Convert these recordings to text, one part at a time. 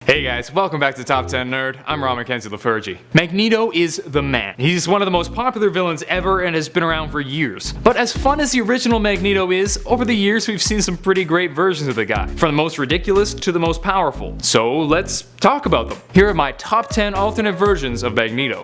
Hey guys, welcome back to Top 10 Nerd. I'm Ron Mackenzie LaFergie. Magneto is the man. He's one of the most popular villains ever and has been around for years. But as fun as the original Magneto is, over the years we've seen some pretty great versions of the guy, from the most ridiculous to the most powerful. So let's talk about them. Here are my top 10 alternate versions of Magneto.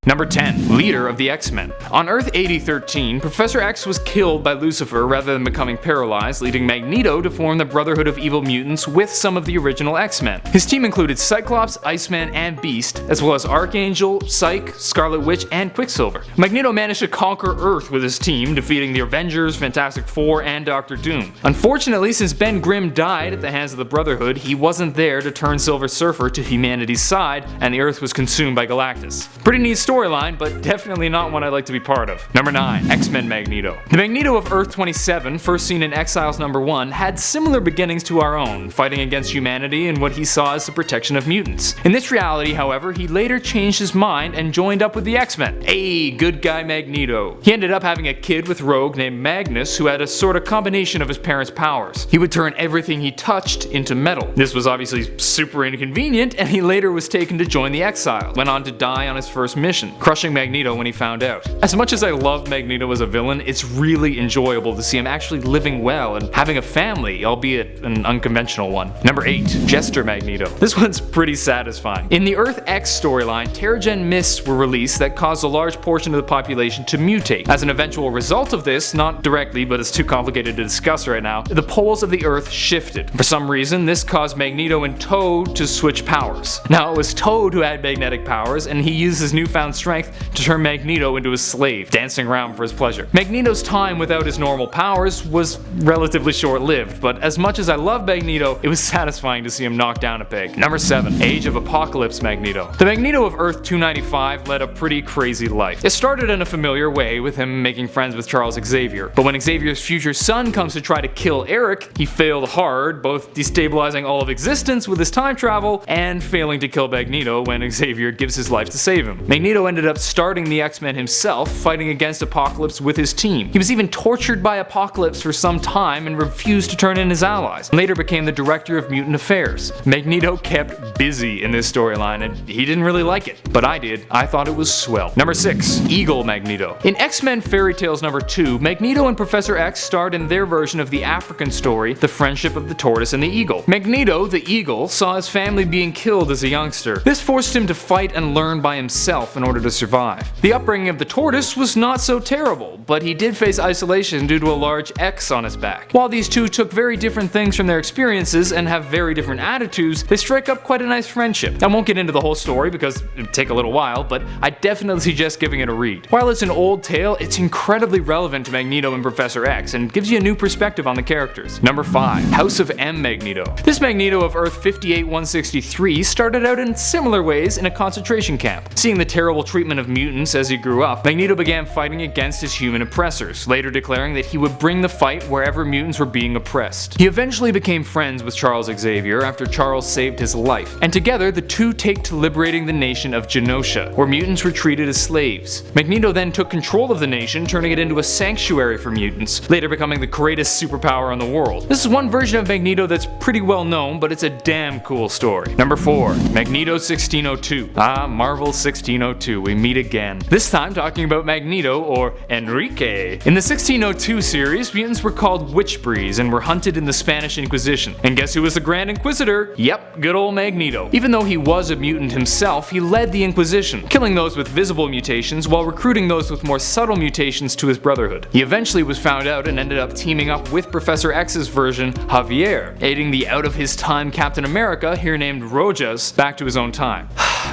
Number 10. Leader of the X-Men. On Earth 8013, Professor X was killed by Lucifer rather than becoming paralyzed, leading Magneto to form the Brotherhood of Evil Mutants with some of the original X-Men. His team included Cyclops, Iceman, and Beast, as well as Archangel, Psyche, Scarlet Witch, and Quicksilver. Magneto managed to conquer Earth with his team, defeating the Avengers, Fantastic Four, and Doctor Doom. Unfortunately, since Ben Grimm died at the hands of the Brotherhood, he wasn't there to turn Silver Surfer to humanity's side, and the Earth was consumed by Galactus. Pretty neat storyline, but definitely not one I'd like to be part of. Number 9. X-Men Magneto. The Magneto of Earth 27, first seen in Exiles number 1, had similar beginnings to our own, fighting against humanity and what he saw as the protection of mutants. In this reality, however, he later changed his mind and joined up with the X-Men. Hey, good guy Magneto. He ended up having a kid with Rogue named Magnus, who had a sort of combination of his parents' powers. He would turn everything he touched into metal. This was obviously super inconvenient, and he later was taken to join the Exiles, went on to die on his first mission, crushing Magneto when he found out. As much as I love Magneto as a villain, it's really enjoyable to see him actually living well and having a family, albeit an unconventional one. Number 8. Jester Magneto. This one's pretty satisfying. In the Earth X storyline, Terrigen mists were released that caused a large portion of the population to mutate. As an eventual result of this, not directly but it's too complicated to discuss right now, the poles of the Earth shifted. For some reason, this caused Magneto and Toad to switch powers. Now it was Toad who had magnetic powers, and he used his newfound strength to turn Magneto into a slave, dancing around for his pleasure. Magneto's time without his normal powers was relatively short-lived, but as much as I love Magneto, it was satisfying to see him knock down a peg. Number 7. Age of Apocalypse Magneto. The Magneto of Earth 295 led a pretty crazy life. It started in a familiar way, with him making friends with Charles Xavier, but when Xavier's future son comes to try to kill Eric, he failed hard, both destabilizing all of existence with his time travel and failing to kill Magneto when Xavier gives his life to save him. Magneto ended up starting the X-Men himself, fighting against Apocalypse with his team. He was even tortured by Apocalypse for some time and refused to turn in his allies. Later became the director of mutant affairs. Magneto kept busy in this storyline and he didn't really like it, but I did. I thought it was swell. Number 6. Eagle Magneto. In X-Men Fairy Tales number 2, Magneto and Professor X starred in their version of the African story, The Friendship of the Tortoise and the Eagle. Magneto, the Eagle, saw his family being killed as a youngster. This forced him to fight and learn by himself in order to survive. The upbringing of the tortoise was not so terrible, but he did face isolation due to a large X on his back. While these two took very different things from their experiences and have very different attitudes, they strike up quite a nice friendship. I won't get into the whole story because it would take a little while, but I definitely suggest giving it a read. While it's an old tale, it's incredibly relevant to Magneto and Professor X and gives you a new perspective on the characters. Number 5. House of M Magneto. This Magneto of Earth 58-163 started out in similar ways in a concentration camp. Seeing the terrible treatment of mutants as he grew up, Magneto began fighting against his human oppressors, later declaring that he would bring the fight wherever mutants were being oppressed. He eventually became friends with Charles Xavier after Charles saved his life, and together the two take to liberating the nation of Genosha, where mutants were treated as slaves. Magneto then took control of the nation, turning it into a sanctuary for mutants, later becoming the greatest superpower in the world. This is one version of Magneto that's pretty well known, but it's a damn cool story. Number 4. Magneto 1602. Marvel 1602, we meet again. This time talking about Magneto, or Enrique. In the 1602 series, mutants were called witchbreeds and were hunted in the Spanish Inquisition. And guess who was the Grand Inquisitor? Yep, good old Magneto. Even though he was a mutant himself, he led the Inquisition, killing those with visible mutations while recruiting those with more subtle mutations to his brotherhood. He eventually was found out and ended up teaming up with Professor X's version, Javier, aiding the out-of-his-time Captain America, here named Rojas, back to his own time.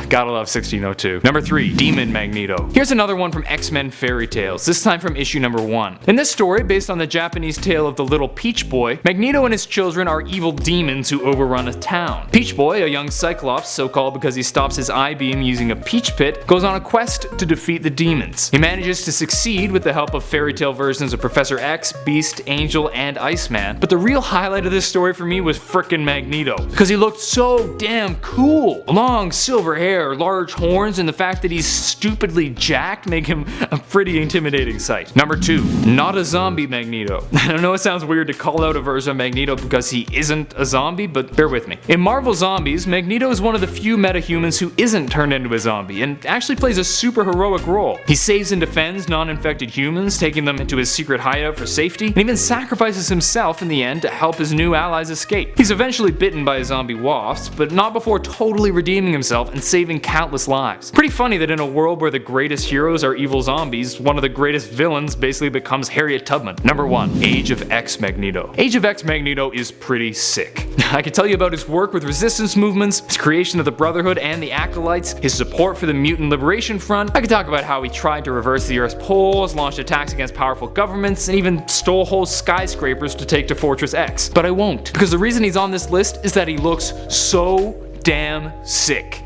Gotta love 1602. Number 3. Demon Magneto. Here's another one from X-Men Fairy Tales, this time from issue number 1. In this story, based on the Japanese tale of the Little Peach Boy, Magneto and his children are evil demons who overrun a town. Peach Boy, a young Cyclops, so called because he stops his eye beam using a peach pit, goes on a quest to defeat the demons. He manages to succeed with the help of fairy tale versions of Professor X, Beast, Angel, and Iceman, but the real highlight of this story for me was frickin' Magneto, because he looked so damn cool. Long silver hair, hair, large horns, and the fact that he's stupidly jacked make him a pretty intimidating sight. Number 2. Not a zombie Magneto. I know it sounds weird to call out a version of Magneto because he isn't a zombie, but bear with me. In Marvel Zombies, Magneto is one of the few metahumans who isn't turned into a zombie, and actually plays a super heroic role. He saves and defends non-infected humans, taking them into his secret hideout for safety, and even sacrifices himself in the end to help his new allies escape. He's eventually bitten by a zombie wasp, but not before totally redeeming himself and saving countless lives. Pretty funny that in a world where the greatest heroes are evil zombies, one of the greatest villains basically becomes Harriet Tubman. Number 1. Age of X Magneto. Age of X Magneto is pretty sick. I can tell you about his work with resistance movements, his creation of the Brotherhood and the Acolytes, his support for the Mutant Liberation Front. I could talk about how he tried to reverse the Earth's poles, launched attacks against powerful governments, and even stole whole skyscrapers to take to Fortress X. But I won't, because the reason he's on this list is that he looks so damn sick.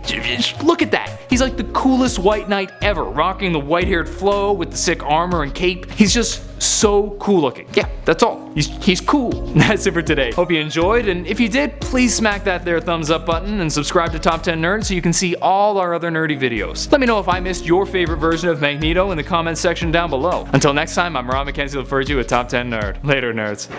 Look at that. He's like the coolest white knight ever, rocking the white-haired Flo with the sick armor and cape. He's just so cool looking. Yeah, that's all. He's cool. That's it for today. Hope you enjoyed, and if you did, please smack that there thumbs up button and subscribe to Top 10 Nerds so you can see all our other nerdy videos. Let me know if I missed your favorite version of Magneto in the comments section down below. Until next time, I'm Rob McKenzie with Top 10 Nerd. Later, nerds.